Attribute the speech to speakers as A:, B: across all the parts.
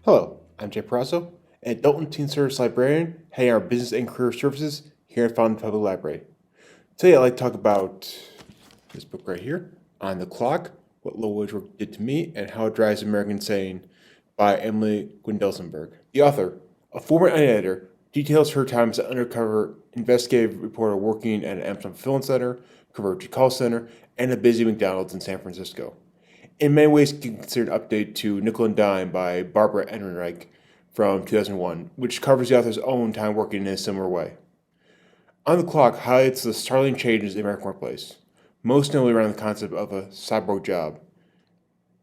A: Hello, I'm Jay Perazzo, an adult and teen service librarian heading our business and career services here at Fountaindale Public Library. Today I'd like to talk about this book right here, On the Clock, What Low-Wage Work Did to Me and How It Drives Americans Insane by Emily Guendelsberger. The author, a former editor, details her time as an undercover investigative reporter working at an Amazon fulfillment center, converted call center, and a busy McDonald's in San Francisco. In many ways, considered an update to Nickel and Dime by Barbara Ehrenreich from 2001, which covers the author's own time working in a similar way. On the Clock highlights the startling changes in the American workplace, most notably around the concept of a cyborg job.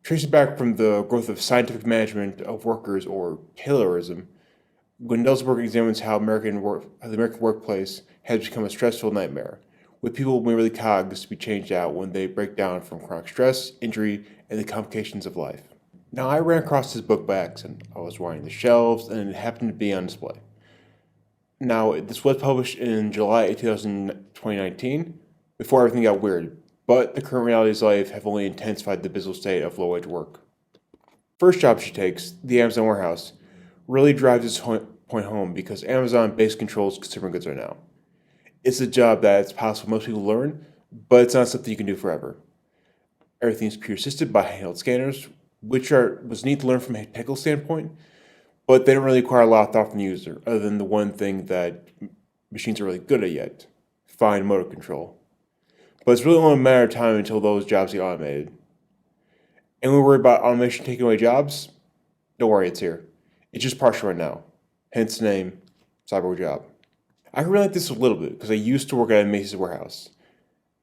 A: Tracing back from the growth of scientific management of workers, or Taylorism, Guendelsberger examines how the American workplace has become a stressful nightmare, with people merely cogs to be changed out when they break down from chronic stress, injury, and the complications of life. Now, I ran across this book by accident. I was winding the shelves, and it happened to be on display. Now, this was published in July 2019, before everything got weird, but the current realities of life have only intensified the abysmal state of low-wage work. First job she takes, the Amazon warehouse, really drives this point home because Amazon basically controls consumer goods right now. It's a job that it's possible most people learn, but it's not something you can do forever. Everything is computer assisted by handheld scanners, which was neat to learn from a technical standpoint, but they don't really require a lot of thought from the user, other than the one thing that machines are really good at yet, fine motor control. But it's really only a matter of time until those jobs get automated. And when we worry about automation taking away jobs, don't worry, it's here. It's just partial right now, hence the name, cyborg job. I can relate this a little bit because I used to work at a Macy's warehouse.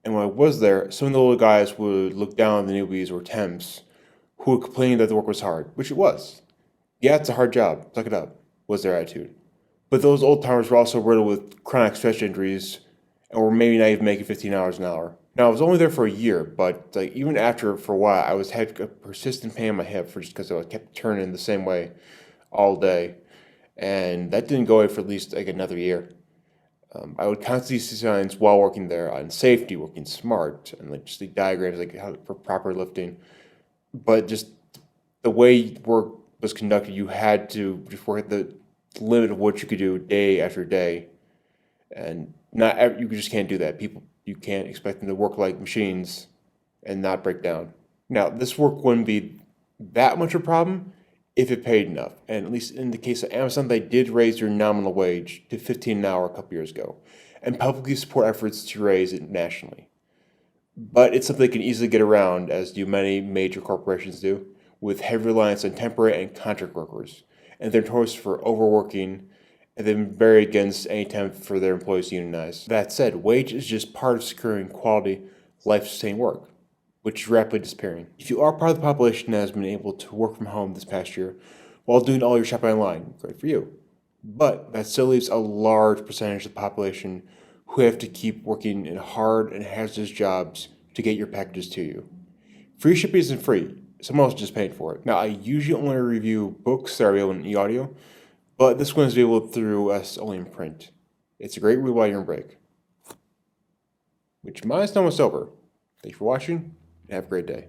A: And when I was there, some of the little guys would look down on the newbies or temps who would complain that the work was hard, which it was. Yeah, it's a hard job, suck it up, was their attitude. But those old timers were also riddled with chronic stress injuries and were maybe not even making $15 an hour. Now, I was only there for a year, but even after for a while, I was having a persistent pain in my hip just because I kept turning the same way all day. And that didn't go away for at least another year. I would constantly see signs while working there on safety, working smart, and just the diagrams how for proper lifting. But just the way work was conducted, you had to just work at the limit of what you could do day after day, and you just can't do that. You can't expect them to work like machines and not break down. Now, this work wouldn't be that much of a problem if it paid enough. And at least in the case of Amazon, they did raise their nominal wage to $15 an hour a couple years ago, and publicly support efforts to raise it nationally. But it's something they can easily get around, as do many major corporations do, with heavy reliance on temporary and contract workers, and they're notorious for overworking, and they've been very against any attempt for their employees to unionize. That said, wage is just part of securing quality, life-sustaining work, which is rapidly disappearing. If you are part of the population that has been able to work from home this past year while doing all your shopping online, great for you. But that still leaves a large percentage of the population who have to keep working in hard and hazardous jobs to get your packages to you. Free shipping isn't free. Someone else is just paying for it. Now, I usually only review books that are available in e-audio, but this one is available through us only in print. It's a great read while you're on break. Which mine is almost over. Thanks for watching, and have a great day.